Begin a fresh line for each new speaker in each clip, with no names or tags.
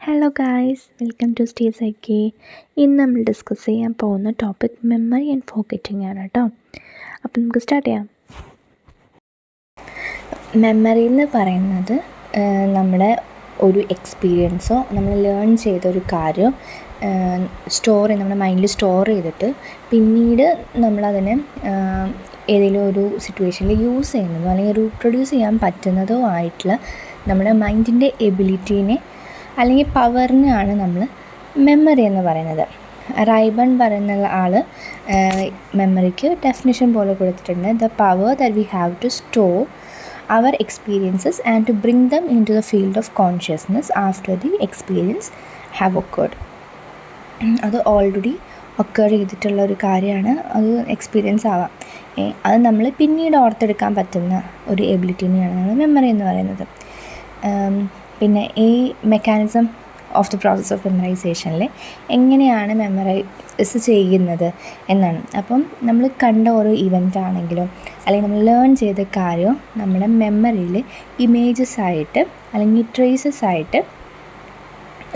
Hello guys, welcome to stay psyche. ഇന്ന് നമ്മൾ discuss ചെയ്യാൻ പോകുന്ന ടോപ്പിക് മെമ്മറി ആൻഡ് ഫോർഗെറ്റിംഗ് ആണ് കേട്ടോ. അപ്പം നമുക്ക് സ്റ്റാർട്ട് ചെയ്യാം. മെമ്മറി എന്ന് പറയുന്നത് നമ്മുടെ ഒരു എക്സ്പീരിയൻസോ നമ്മൾ ലേൺ ചെയ്തൊരു കാര്യം നമ്മുടെ മൈൻഡിൽ സ്റ്റോർ ചെയ്തിട്ട് പിന്നീട് നമ്മളതിനെ ഏതെങ്കിലും ഒരു സിറ്റുവേഷനിൽ യൂസ് ചെയ്യുന്നതോ അല്ലെങ്കിൽ റീപ്രൊഡ്യൂസ് ചെയ്യാൻ പറ്റുന്നതോ ആയിട്ടുള്ള നമ്മുടെ മൈൻഡിൻ്റെ എബിലിറ്റീനെ അല്ലെങ്കിൽ പവറിനാണ് നമ്മൾ മെമ്മറി എന്ന് പറയുന്നത്. റൈബൺ പറയുന്ന ആൾ മെമ്മറിക്ക് ഡെഫിനിഷൻ പോലെ കൊടുത്തിട്ടുണ്ട്: the power that we have to store our experiences and to bring them into the field of consciousness after the experience have occurred. അത് ഓൾറെഡി ഒക്കർ ചെയ്തിട്ടുള്ള ഒരു കാര്യമാണ്. അത് എക്സ്പീരിയൻസ് ആവാം. അത് നമ്മൾ പിന്നീട് ഓർത്തെടുക്കാൻ പറ്റുന്ന ഒരു എബിലിറ്റീനെയാണ് നമ്മൾ മെമ്മറി എന്ന് പറയുന്നത്. പിന്നെ ഈ mechanism of the process of മെമ്മറൈസേഷനിൽ എങ്ങനെയാണ് മെമ്മറൈസ് ചെയ്യുന്നത് എന്നാണ്. അപ്പം നമ്മൾ കണ്ട ഓരോ ഇവൻ്റ് ആണെങ്കിലും അല്ലെങ്കിൽ നമ്മൾ ലേൺ ചെയ്ത കാര്യം നമ്മുടെ മെമ്മറിയിൽ ഇമേജസ് ആയിട്ട് അല്ലെങ്കിൽ ട്രേസസ് ആയിട്ട്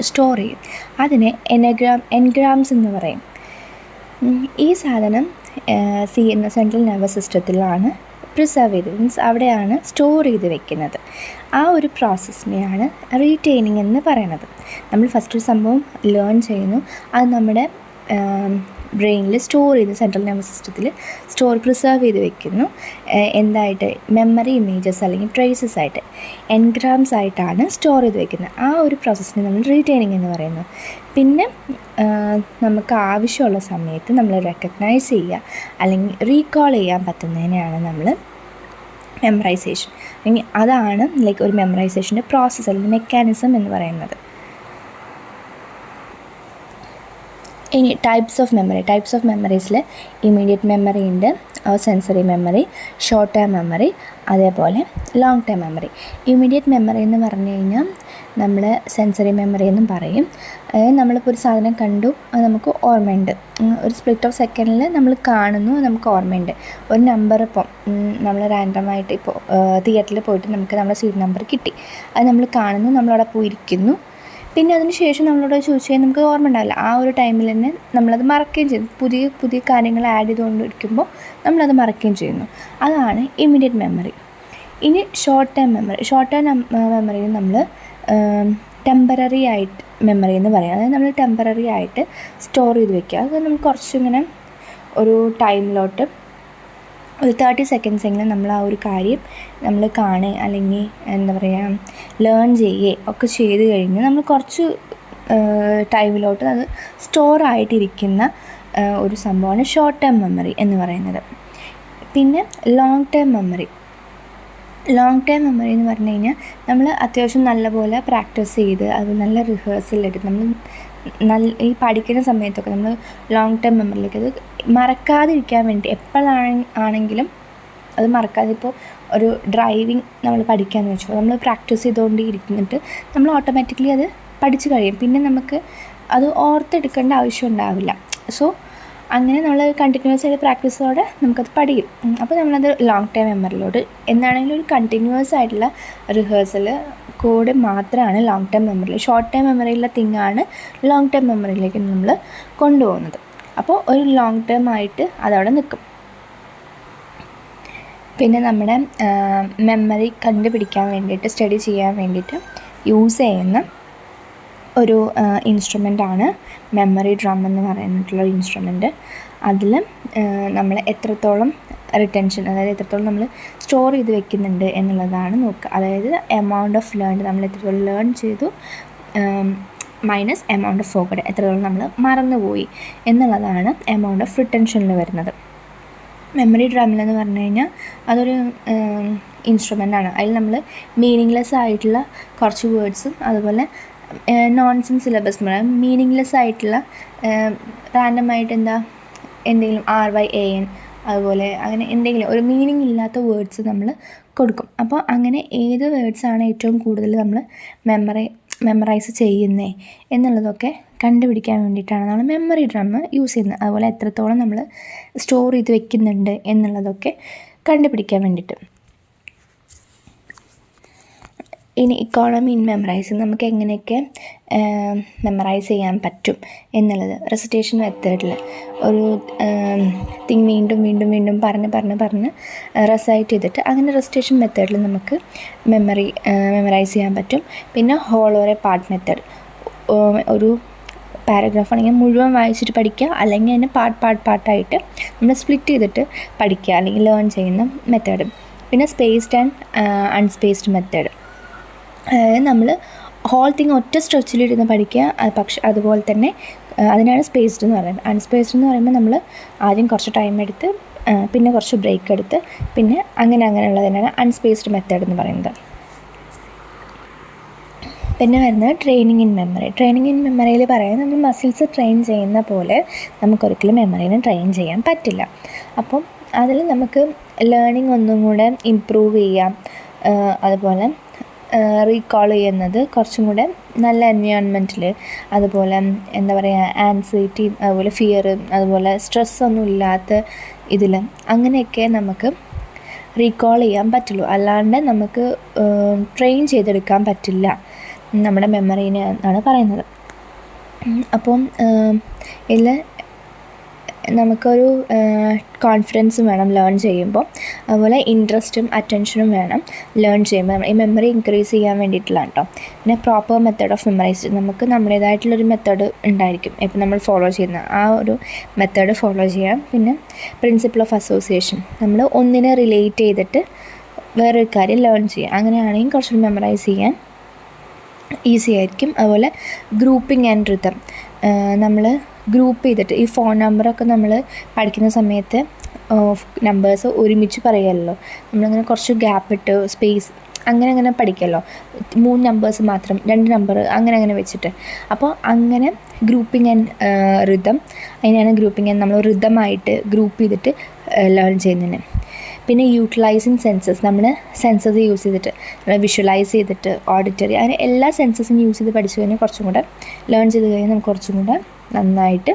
സ്റ്റോർ ചെയ്യും. അതിനെ എൻഗ്രാംസ് എന്ന് പറയും. ഈ സാധനം സെൻട്രൽ നെർവസ് സിസ്റ്റത്തിലാണ് പ്രിസർവ് ചെയ്ത്, മീൻസ് അവിടെയാണ് സ്റ്റോർ ചെയ്ത് വെക്കുന്നത്. ആ ഒരു പ്രോസസ്സിനെയാണ് റീറ്റെയിനിങ് എന്ന് പറയുന്നത്. നമ്മൾ ഫസ്റ്റ് ഒരു സംഭവം ലേൺ ചെയ്യുന്നു, അത് നമ്മുടെ ബ്രെയിനിൽ സ്റ്റോർ ചെയ്ത് സെൻട്രൽ നെർവസ് സിസ്റ്റത്തിൽ പ്രിസർവ് ചെയ്ത് വെക്കുന്നു. എന്തായിട്ട്? മെമ്മറി ഇമേജസ് അല്ലെങ്കിൽ ട്രേസസ് ആയിട്ട്, എൻഗ്രാംസ് ആയിട്ടാണ് സ്റ്റോർ ചെയ്ത് വെക്കുന്നത്. ആ ഒരു പ്രോസസ്സിനെ നമ്മൾ റീറ്റെയിനിങ് എന്ന് പറയുന്നു. പിന്നെ നമുക്ക് ആവശ്യമുള്ള സമയത്ത് നമ്മൾ റെക്കഗ്നൈസ് ചെയ്യുക അല്ലെങ്കിൽ റീകോൾ ചെയ്യാൻ പറ്റുന്നതിനെയാണ് നമ്മൾ മെമ്മറൈസേഷൻ, അല്ലെങ്കിൽ അതാണ് ഒരു മെമ്മറൈസേഷൻ്റെ പ്രോസസ്സ് അല്ലെങ്കിൽ മെക്കാനിസം എന്ന് പറയുന്നത്. ഇനി ടൈപ്സ് ഓഫ് മെമ്മറീസിൽ ഇമ്മീഡിയറ്റ് മെമ്മറി ഉണ്ട്, sensory memory, short term memory, അതേപോലെ long term memory. Immediate memory എന്ന് പറഞ്ഞു കഴിഞ്ഞാൽ നമ്മൾ സെൻസറി മെമ്മറി എന്നും പറയും. നമ്മളിപ്പോൾ ഒരു സാധനം കണ്ടു, അത് നമുക്ക് ഓർമ്മയുണ്ട്. ഒരു സ്പ്ലിറ്റ് ഓഫ് സെക്കൻഡിൽ നമ്മൾ കാണുന്നു, നമുക്ക് ഓർമ്മയുണ്ട്. ഒരു നമ്പർ ഇപ്പം നമ്മൾ റാൻഡമായിട്ട് ഇപ്പോൾ തിയേറ്ററിൽ പോയിട്ട് നമുക്ക് നമ്മുടെ സീറ്റ് നമ്പർ കിട്ടി, അത് നമ്മൾ കാണുന്നു, നമ്മളവിടെ പോയിരിക്കുന്നു. പിന്നെ അതിന് ശേഷം നമ്മളോട് ചോദിച്ചു കഴിഞ്ഞാൽ നമുക്ക് ഓർമ്മ ഉണ്ടാവില്ല. ആ ഒരു ടൈമിൽ തന്നെ നമ്മളത് മറക്കുകയും ചെയ്യും. പുതിയ കാര്യങ്ങൾ ആഡ് ചെയ്തുകൊണ്ടിരിക്കുമ്പോൾ നമ്മളത് മറക്കുകയും ചെയ്യുന്നു. അതാണ് ഇമ്മീഡിയറ്റ് മെമ്മറി. ഇനി ഷോർട്ട് ടേം മെമ്മറിയിൽ നമ്മൾ ടെമ്പററി ആയിട്ട് മെമ്മറി എന്ന് പറയും. അതായത് നമ്മൾ ടെമ്പററി ആയിട്ട് സ്റ്റോർ ചെയ്ത് വെക്കുക. അത് നമുക്ക് കുറച്ചിങ്ങനെ ഒരു ടൈമിലോട്ട് ഒരു 30 സെക്കൻഡ്സ് എങ്കിലും നമ്മൾ ആ ഒരു കാര്യം നമ്മൾ കാണുക അല്ലെങ്കിൽ എന്താ പറയുക ലേൺ ചെയ്യുകയോ ഒക്കെ ചെയ്ത് കഴിഞ്ഞ് നമ്മൾ കുറച്ച് ടൈമിലോട്ട് അത് സ്റ്റോർ ആയിട്ടിരിക്കുന്ന ഒരു സംഭവമാണ് ഷോർട്ട് ടേം മെമ്മറി എന്ന് പറയുന്നത്. പിന്നെ ലോങ് ടേം മെമ്മറി എന്ന് പറഞ്ഞു കഴിഞ്ഞാൽ നമ്മൾ അത്യാവശ്യം നല്ലപോലെ പ്രാക്ടീസ് ചെയ്ത് അത് നല്ല റിഹേഴ്സലെടുത്ത് നമ്മൾ ഈ പഠിക്കുന്ന സമയത്തൊക്കെ നമ്മൾ ലോങ് ടേം മെമ്മറിയിലേക്ക് അത് മറക്കാതിരിക്കാൻ വേണ്ടി എപ്പോഴാണെങ്കിലും അത് മറക്കാതെ, ഇപ്പോൾ ഒരു ഡ്രൈവിംഗ് നമ്മൾ പഠിക്കാമെന്ന് വെച്ചു, നമ്മൾ പ്രാക്ടീസ് ചെയ്തുകൊണ്ട് ഇരിക്കുന്നിട്ട് നമ്മൾ ഓട്ടോമാറ്റിക്കലി അത് പഠിച്ചു കഴിയും. പിന്നെ നമുക്ക് അത് ഓർത്തെടുക്കേണ്ട ആവശ്യം ഉണ്ടാവില്ല. സോ അങ്ങനെ നമ്മൾ കണ്ടിന്യൂസ് ആയിട്ട് പ്രാക്ടീസോടെ നമുക്കത് പഠിക്കും. അപ്പോൾ നമ്മളത് ലോങ് ടേം മെമ്മറിയിലോട്ട് എന്താണെങ്കിലും ഒരു കണ്ടിന്യൂസ് ആയിട്ടുള്ള റിഹേഴ്സൽ കൂടെ മാത്രമാണ് ലോങ് ടേം മെമ്മറിയിൽ. ഷോർട്ട് ടേം മെമ്മറിയിലെ തിങ്ങാണ് ലോങ് ടേം മെമ്മറിയിലേക്ക് നമ്മൾ കൊണ്ടുപോകുന്നത്. അപ്പോൾ ഒരു ലോങ് ടേം ആയിട്ട് അതവിടെ നിൽക്കും. പിന്നെ നമ്മുടെ മെമ്മറി കണ്ടുപിടിക്കാൻ വേണ്ടിയിട്ട്, സ്റ്റഡി ചെയ്യാൻ വേണ്ടിയിട്ട് യൂസ് ചെയ്യുന്ന ഒരു ഇൻസ്ട്രുമെൻ്റാണ് മെമ്മറി ഡ്രം എന്ന് പറഞ്ഞിട്ടുള്ള ഇൻസ്ട്രുമെൻറ്റ്. അതിൽ നമ്മൾ എത്രത്തോളം റിട്ടൻഷൻ, അതായത് എത്രത്തോളം നമ്മൾ സ്റ്റോർ ചെയ്ത് വെക്കുന്നുണ്ട് എന്നുള്ളതാണ് നോക്കുക. അതായത് എമൗണ്ട് ഓഫ് ലേൺഡ്, നമ്മൾ എത്രത്തോളം ലേൺ ചെയ്തു മൈനസ് എമൗണ്ട് ഓഫ് ഫോർഗോട്ട്, എത്രത്തോളം നമ്മൾ മറന്നുപോയി എന്നുള്ളതാണ് എമൗണ്ട് ഓഫ് റിട്ടൻഷനിൽ വരുന്നത്. മെമ്മറി ഡ്രമ്മിലെന്ന് പറഞ്ഞു കഴിഞ്ഞാൽ അതൊരു ഇൻസ്ട്രുമെൻ്റാണ്. അതിൽ നമ്മൾ മീനിങ്ലെസ് ആയിട്ടുള്ള കുറച്ച് വേർഡ്സും അതുപോലെ നോൺസെൻസ് സിലബസ് എന്ന് പറയാം, മീനിങ്ലെസ് ആയിട്ടുള്ള റാൻഡമായിട്ട് എന്തെങ്കിലും RYAN അതുപോലെ അങ്ങനെ എന്തെങ്കിലും ഒരു മീനിങ് ഇല്ലാത്ത വേർഡ്സ് നമ്മൾ കൊടുക്കും. അപ്പോൾ അങ്ങനെ ഏത് വേർഡ്സാണ് ഏറ്റവും കൂടുതൽ നമ്മൾ മെമ്മറൈസ് ചെയ്യുന്നത് എന്നുള്ളതൊക്കെ കണ്ടുപിടിക്കാൻ വേണ്ടിയിട്ടാണ് നമ്മൾ മെമ്മറി ഡ്രം യൂസ് ചെയ്യുന്നത്. അതുപോലെ എത്രത്തോളം നമ്മൾ സ്റ്റോർ ചെയ്ത് വെക്കുന്നുണ്ട് എന്നുള്ളതൊക്കെ കണ്ടുപിടിക്കാൻ വേണ്ടിയിട്ട്. ഇനി ഇക്കോണമി ഇൻ മെമ്മറൈസിങ് നമുക്ക് എങ്ങനെയൊക്കെ മെമ്മറൈസ് ചെയ്യാൻ പറ്റും എന്നുള്ളത് റെസിറ്റേഷൻ മെത്തേഡിൽ ഒരു തിങ് വീണ്ടും വീണ്ടും വീണ്ടും പറഞ്ഞ് റെസൈറ്റ് ചെയ്തിട്ട് അങ്ങനെ റെസിറ്റേഷൻ മെത്തേഡിൽ നമുക്ക് മെമ്മറൈസ് ചെയ്യാൻ പറ്റും. പിന്നെ whole or a part method, ഒരു പാരഗ്രാഫ് ആണെങ്കിൽ മുഴുവൻ വായിച്ചിട്ട് പഠിക്കുക, അല്ലെങ്കിൽ അതിനെ പാർട്ടായിട്ട് നമ്മൾ സ്പ്ലിറ്റ് ചെയ്തിട്ട് പഠിക്കുക അല്ലെങ്കിൽ ലേൺ ചെയ്യുന്ന മെത്തേഡ്. പിന്നെ സ്പേസ്ഡ് ആൻഡ് അൺസ്പേസ്ഡ് മെത്തേഡ്, അതായത് നമ്മൾ ഹോൾ തിങ് ഒറ്റ സ്ട്രെച്ചിലിരുന്ന് പഠിക്കുക, പക്ഷെ അതുപോലെ തന്നെ അതിനാണ് സ്പേസ്ഡ് എന്ന് പറയുന്നത്. അൺസ്പേസ്ഡ് എന്ന് പറയുമ്പോൾ നമ്മൾ ആദ്യം കുറച്ച് ടൈം എടുത്ത് പിന്നെ കുറച്ച് ബ്രേക്ക് എടുത്ത് പിന്നെ അങ്ങനെയുള്ളതിനാണ് അൺസ്പേസ്ഡ് മെത്തേഡ് എന്ന് പറയുന്നത്. പിന്നെ വരുന്നത് training in memory. Training in മെമ്മറിയിൽ പറയാൻ നമ്മൾ മസിൽസ് ട്രെയിൻ ചെയ്യുന്ന പോലെ നമുക്കൊരിക്കലും മെമ്മറീനെ ട്രെയിൻ ചെയ്യാൻ പറ്റില്ല. അപ്പം അതിൽ നമുക്ക് ലേണിംഗ് ഒന്നും കൂടെ ഇമ്പ്രൂവ് ചെയ്യാം. അതുപോലെ റീകോൾ ചെയ്യുന്നത് കുറച്ചും കൂടെ നല്ല എൻവയോൺമെൻറ്റിൽ, അതുപോലെ എന്താ പറയുക ആൻസൈറ്റി, അതുപോലെ ഫിയർ, അതുപോലെ സ്ട്രെസ്സൊന്നും ഇല്ലാത്ത ഇതിൽ അങ്ങനെയൊക്കെ നമുക്ക് റീകോൾ ചെയ്യാൻ പറ്റുള്ളൂ. അല്ലാണ്ട് നമുക്ക് ട്രെയിൻ ചെയ്തെടുക്കാൻ പറ്റില്ല നമ്മുടെ മെമ്മറീനെ എന്നാണ് പറയുന്നത്. അപ്പം ഇതിൽ നമുക്കൊരു കോൺഫിഡൻസും വേണം ലേൺ ചെയ്യുമ്പോൾ, അതുപോലെ ഇൻട്രസ്റ്റും അറ്റൻഷനും വേണം ലേൺ ചെയ്യുമ്പോൾ. ഈ മെമ്മറി ഇൻക്രീസ് ചെയ്യാൻ വേണ്ടിയിട്ടുള്ളതാണ് കേട്ടോ. പിന്നെ പ്രോപ്പർ മെത്തേഡ് ഓഫ് മെമ്മറൈസ്, നമുക്ക് നമ്മുടേതായിട്ടുള്ളൊരു മെത്തേഡ് ഉണ്ടായിരിക്കും ഇപ്പം നമ്മൾ ഫോളോ ചെയ്യുന്ന ആ ഒരു മെത്തേഡ് ഫോളോ ചെയ്യാം. പിന്നെ പ്രിൻസിപ്പിൾ ഓഫ് അസോസിയേഷൻ, നമ്മൾ ഒന്നിനെ റിലേറ്റ് ചെയ്തിട്ട് വേറൊരു കാര്യം ലേൺ ചെയ്യാം. അങ്ങനെയാണെങ്കിൽ കുറച്ചുകൂടി മെമ്മറൈസ് ചെയ്യാൻ ഈസി ആയിരിക്കും. അതുപോലെ ഗ്രൂപ്പിംഗ് ആൻഡ് റിതം, നമ്മൾ ഗ്രൂപ്പ് ചെയ്തിട്ട് ഈ ഫോൺ നമ്പറൊക്കെ നമ്മൾ പഠിക്കുന്ന സമയത്ത് നമ്പേഴ്സ് ഒരുമിച്ച് പറയുമല്ലോ, നമ്മളങ്ങനെ കുറച്ച് ഗ്യാപ്പ് ഇട്ട് സ്പേസ് അങ്ങനെ പഠിക്കുമല്ലോ. 3 നമ്പേഴ്സ് മാത്രം 2 നമ്പർ അങ്ങനെ വെച്ചിട്ട്. അപ്പോൾ അങ്ങനെ ഗ്രൂപ്പിംഗ് ആൻഡ് റിതം, അതിനാണ് ഗ്രൂപ്പിംഗ് ആൻഡ് നമ്മൾ റിതമായിട്ട് ഗ്രൂപ്പ് ചെയ്തിട്ട് ലേൺ ചെയ്യുന്നതിന്. പിന്നെ യൂട്ടിലൈസിങ് സെൻസസ്, നമ്മൾ സെൻസസ് യൂസ് ചെയ്തിട്ട് വിഷ്വലൈസ് ചെയ്തിട്ട് ഓഡിറ്ററി അങ്ങനെ എല്ലാ സെൻസസും യൂസ് ചെയ്ത് പഠിച്ചു കഴിഞ്ഞാൽ കുറച്ചും കൂടെ ലേൺ ചെയ്ത് കഴിഞ്ഞാൽ നമുക്ക് കുറച്ചും കൂടെ നന്നായിട്ട്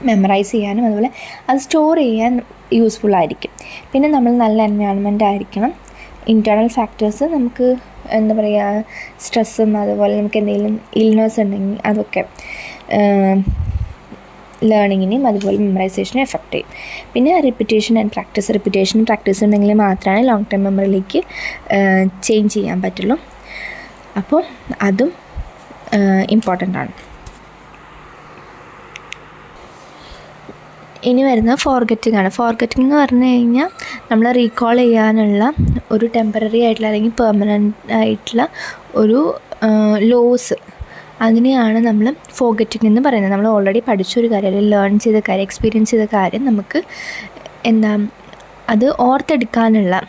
മെമ്മറൈസ് ചെയ്യാനും അതുപോലെ അത് സ്റ്റോർ ചെയ്യാൻ യൂസ്ഫുള്ളായിരിക്കും. പിന്നെ നമ്മൾ നല്ല എൻവയോൺമെൻ്റ് ആയിരിക്കണം. ഇൻറ്റേർണൽ ഫാക്ടേഴ്സ്, നമുക്ക് എന്താ പറയുക സ്ട്രെസ്സും അതുപോലെ നമുക്ക് എന്തെങ്കിലും ഇൽനെസ് ഉണ്ടെങ്കിൽ അതൊക്കെ ലേണിങ്ങിനെയും അതുപോലെ മെമ്മറൈസേഷനും എഫക്റ്റ് ചെയ്യും. പിന്നെ റിപ്പിറ്റേഷൻ ആൻഡ് പ്രാക്ടീസ്, റിപ്പിറ്റേഷനും പ്രാക്ടീസ് ഉണ്ടെങ്കിൽ മാത്രമേ ലോങ് ടൈം മെമ്മറിയിലേക്ക് ചേഞ്ച് ചെയ്യാൻ പറ്റുള്ളൂ. അപ്പോൾ അതും ഇമ്പോർട്ടൻ്റ് ആണ്. ഇനി വരുന്നത് ഫോർഗെറ്റിംഗ് ആണ്. ഫോർഗെറ്റിംഗ് എന്ന് പറഞ്ഞു കഴിഞ്ഞാൽ നമ്മൾ റീകോൾ ചെയ്യാനുള്ള ഒരു ടെമ്പററി ആയിട്ടുള്ള അല്ലെങ്കിൽ പെർമനൻ്റ് ആയിട്ടുള്ള ഒരു ലോസ്, അതിനെയാണ് നമ്മൾ ഫോർഗെറ്റിംഗ് എന്ന് പറയുന്നത്. നമ്മൾ ഓൾറെഡി പഠിച്ചൊരു കാര്യം അല്ലെങ്കിൽ ലേൺ ചെയ്ത കാര്യം, എക്സ്പീരിയൻസ് ചെയ്ത കാര്യം നമുക്ക് അത് ഓർത്തെടുക്കാനുള്ള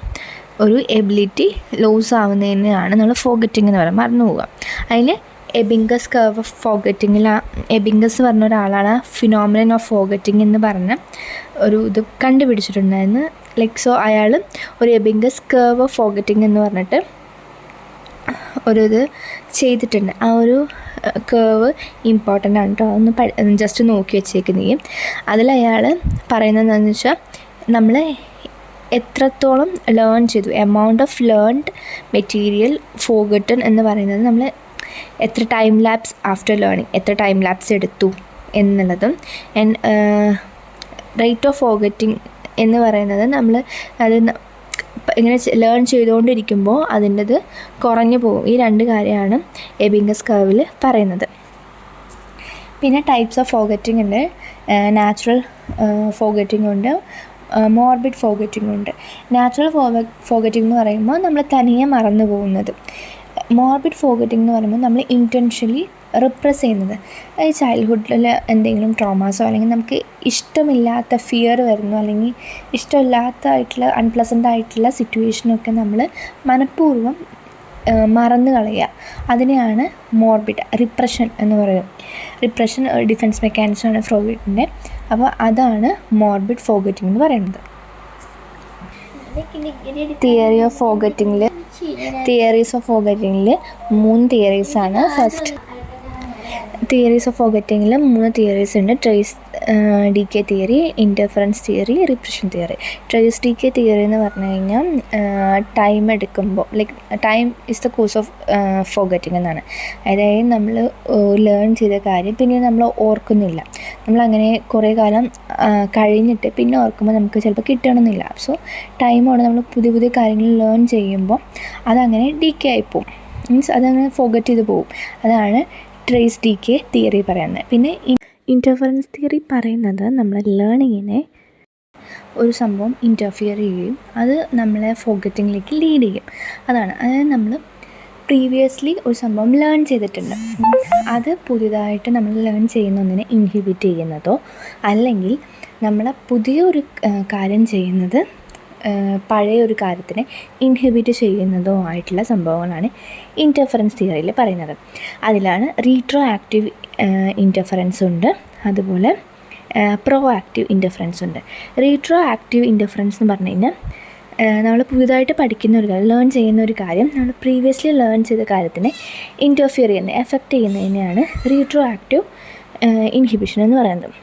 ഒരു എബിലിറ്റി ലോസ് ആവുന്നതിനെയാണ് നമ്മൾ ഫോർഗെറ്റിംഗ് എന്ന് പറയുന്നത്, മറന്നു പോവുക. അതിൽ എബിംഗസ് കർവ് ഓഫ് ഫോർഗെറ്റിങ്ങിൽ എബിംഗസ് പറഞ്ഞ ഒരാളാണ് ഫിനോമിനൻ ഓഫ് ഫോർഗെറ്റിംഗ് എന്ന് പറഞ്ഞ ഒരു ഇത് കണ്ടുപിടിച്ചിട്ടുണ്ടായിരുന്നു. സോ അയാൾ ഒരു എബിംഗസ് കർവ് ഓഫ് ഫോർഗെറ്റിംഗ് എന്ന് പറഞ്ഞിട്ട് ഒരു ഇത് ചെയ്തിട്ടുണ്ട്. ആ ഒരു കേർവ് ഇമ്പോർട്ടൻ്റ് ആണ് കേട്ടോ, അതൊന്ന് ജസ്റ്റ് നോക്കി വെച്ചേക്കുന്നതും. അതിലയാൾ പറയുന്നത് എന്താണെന്ന് വെച്ചാൽ നമ്മൾ എത്രത്തോളം ലേൺ ചെയ്തു, amount of learned material forgotten എന്ന് പറയുന്നത് നമ്മൾ എത്ര ടൈം ലാപ്സ് ആഫ്റ്റർ ലേണിങ്, എത്ര ടൈം ലാപ്സ് എടുത്തു എന്നുള്ളതും. റേറ്റ് ഓഫ് ഫോർഗറ്റിംഗ് എന്ന് പറയുന്നത് നമ്മൾ അത് ഇങ്ങനെ ലേൺ ചെയ്തുകൊണ്ടിരിക്കുമ്പോൾ അതിൻ്റെത് കുറഞ്ഞു പോകും. ഈ 2 കാര്യമാണ് എബിംഗസ് കർവിൽ പറയുന്നത്. പിന്നെ ടൈപ്സ് ഓഫ് ഫോർഗറ്റിംഗ് ഉണ്ട്. നാച്ചുറൽ ഫോർഗറ്റിംഗ് ഉണ്ട്, മോർബിഡ് ഫോർഗറ്റിംഗ് ഉണ്ട്. നാച്ചുറൽ ഫോർഗറ്റിംഗ് എന്ന് പറയുമ്പോൾ നമ്മൾ തനിയെ മറന്നു പോകുന്നത്. മോർബിഡ് ഫോർഗറ്റിംഗ് എന്ന് പറയുമ്പോൾ നമ്മൾ ഇൻറ്റൻഷ്യലി റിപ്രസ് ചെയ്യുന്നത്. ഈ ചൈൽഡ്ഹുഡിൽ എന്തെങ്കിലും ട്രോമാസോ അല്ലെങ്കിൽ നമുക്ക് ഇഷ്ടമില്ലാത്ത ഫിയർ വരുന്നു, അല്ലെങ്കിൽ ഇഷ്ടമില്ലാത്തതായിട്ടുള്ള അൺപ്ലസൻ്റ് ആയിട്ടുള്ള സിറ്റുവേഷനൊക്കെ നമ്മൾ മനഃപൂർവ്വം മറന്നു കളയുക. അതിനെയാണ് മോർബിഡ് റിപ്രഷൻ എന്ന് പറയും. റിപ്രഷൻ ഡിഫെൻസ് മെക്കാനിസമാണ് ഫ്രോയിഡിൻ്റെ. അപ്പോൾ അതാണ് മോർബിഡ് ഫോർഗറ്റിംഗ് എന്ന് പറയുന്നത്. തിയറീസ് ഓഫ് ഫോർഗറ്റിങ്ങിൽ 3 തിയറീസാണ്. ഫസ്റ്റ് തിയറീസ് ഓഫ് ഫോർഗെറ്റിങ്ങിൽ 3 തിയറീസ് ഉണ്ട്. Trace decay theory, interference theory, repression theory. Trace decay theory എന്ന് പറഞ്ഞു കഴിഞ്ഞാൽ ടൈം എടുക്കുമ്പോൾ time is the cause of forgetting എന്നാണ്. അതായത് നമ്മൾ ലേൺ ചെയ്ത കാര്യം പിന്നെ നമ്മൾ ഓർക്കുന്നില്ല. നമ്മളങ്ങനെ കുറേ കാലം കഴിഞ്ഞിട്ട് പിന്നെ ഓർക്കുമ്പോൾ നമുക്ക് ചിലപ്പോൾ കിട്ടണമെന്നില്ല. സോ ടൈമോടെ നമ്മൾ പുതിയ പുതിയ കാര്യങ്ങൾ ലേൺ ചെയ്യുമ്പോൾ അതങ്ങനെ ഡീകേ ആയിപ്പോവും. മീൻസ് അതങ്ങനെ ഫോർഗെറ്റ് ചെയ്ത് പോവും. അതാണ് ട്രേസ് ഡീകേ തിയറി പറയുന്നത്. പിന്നെ ഇൻ്റർഫറൻസ് തിയറി പറയുന്നത് നമ്മൾ ലേണിങ്ങിനെ ഒരു സംഭവം ഇൻ്റർഫിയർ ചെയ്യുകയും അത് നമ്മളെ ഫോർഗെറ്റിങ്ങിലേക്ക് ലീഡ് ചെയ്യും. അതായത് നമ്മൾ പ്രീവിയസ്ലി ഒരു സംഭവം ലേൺ ചെയ്തിട്ടുണ്ട്, അത് പുതിയതായിട്ട് നമ്മൾ ലേൺ ചെയ്യുന്ന ഒന്നിനെ ഇൻഹിബിറ്റ് ചെയ്യുന്നതോ അല്ലെങ്കിൽ നമ്മൾ പുതിയൊരു കാര്യം ചെയ്യുന്നത് പഴയ ഒരു കാര്യത്തിനെ ഇൻഹിബിറ്റ് ചെയ്യുന്നതോ ആയിട്ടുള്ള സംഭവങ്ങളാണ് ഇൻ്റർഫറൻസ് തിയറിയിൽ പറയുന്നത്. അതിലാണ് റീട്രോ ആക്റ്റീവ് ഇൻ്റർഫറൻസ് ഉണ്ട്, അതുപോലെ പ്രോ ആക്റ്റീവ് ഇൻ്റർഫറൻസ് ഉണ്ട്. റീട്രോ ആക്റ്റീവ് ഇൻ്റർഫറൻസ് എന്ന് പറഞ്ഞു കഴിഞ്ഞാൽ നമ്മൾ പുതുതായിട്ട് പഠിക്കുന്ന ഒരു കാര്യം, ലേൺ ചെയ്യുന്ന ഒരു കാര്യം നമ്മൾ പ്രീവിയസ്ലി ലേൺ ചെയ്ത കാര്യത്തിനെ ഇൻ്റർഫിയർ ചെയ്യുന്നത്, എഫക്റ്റ് ചെയ്യുന്നതിനെയാണ് റീട്രോ ആക്റ്റീവ് ഇൻഹിബിഷൻ എന്ന് പറയുന്നത്.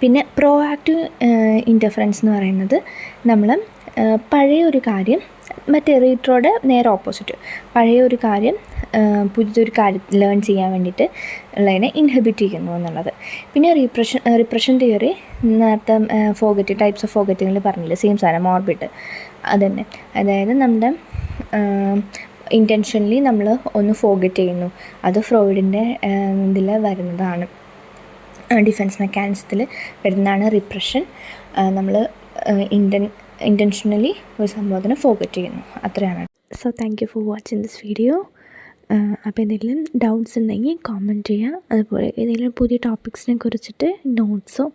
പിന്നെ പ്രോ ആക്റ്റീവ് ഇൻ്റർഫറൻസ് എന്ന് പറയുന്നത് നമ്മൾ പഴയ ഒരു കാര്യം, മറ്റേ റീട്രോയുടെ നേരെ ഓപ്പോസിറ്റ്, പഴയ ഒരു കാര്യം പുതിയൊരു കാര്യം ലേൺ ചെയ്യാൻ വേണ്ടിയിട്ട് ഉള്ളതിനെ ഇൻഹിബിറ്റ് ചെയ്യുന്നു എന്നുള്ളത്. പിന്നെ റിപ്രഷൻ തിയറി നേരത്തെ ടൈപ്സ് ഓഫ് ഫോർഗെറ്റിങ്ങിൽ പറഞ്ഞില്ലേ, സെയിം സാധനം, മോർബിഡ് അതുതന്നെ. അതായത് നമ്മുടെ ഇൻറ്റൻഷനലി നമ്മൾ ഒന്ന് ഫോർഗെറ്റ് ചെയ്യുന്നു, അത് ഫ്രോയിഡിൻ്റെ ഇതിൽ വരുന്നതാണ്, ഡിഫെൻസ് മെക്കാനിസത്തിൽ വരുന്നതാണ് റിപ്രഷൻ. നമ്മൾ ഇൻറ്റൻഷനലി ഒരു സംഭവത്തിന് ഫോർഗെറ്റ് ചെയ്യുന്നു, അത്രയാണ്. So thank you for watching this video. അപ്പോൾ എന്തെങ്കിലും ഡൗട്ട്സ് ഉണ്ടെങ്കിൽ കോമെൻറ്റ് ചെയ്യുക. അതുപോലെ ഏതെങ്കിലും പുതിയ ടോപ്പിക്സിനെ കുറിച്ചിട്ട് നോട്ട്സോ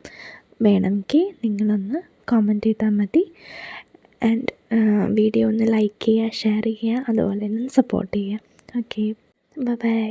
വേണമെങ്കിൽ നിങ്ങളൊന്ന് കോമെൻറ്റ് ചെയ്താൽ മതി. ആൻഡ് വീഡിയോ ഒന്ന് ലൈക്ക് ചെയ്യുക, ഷെയർ ചെയ്യുക, അതുപോലെ തന്നെ സപ്പോർട്ട് ചെയ്യുക. Okay, by.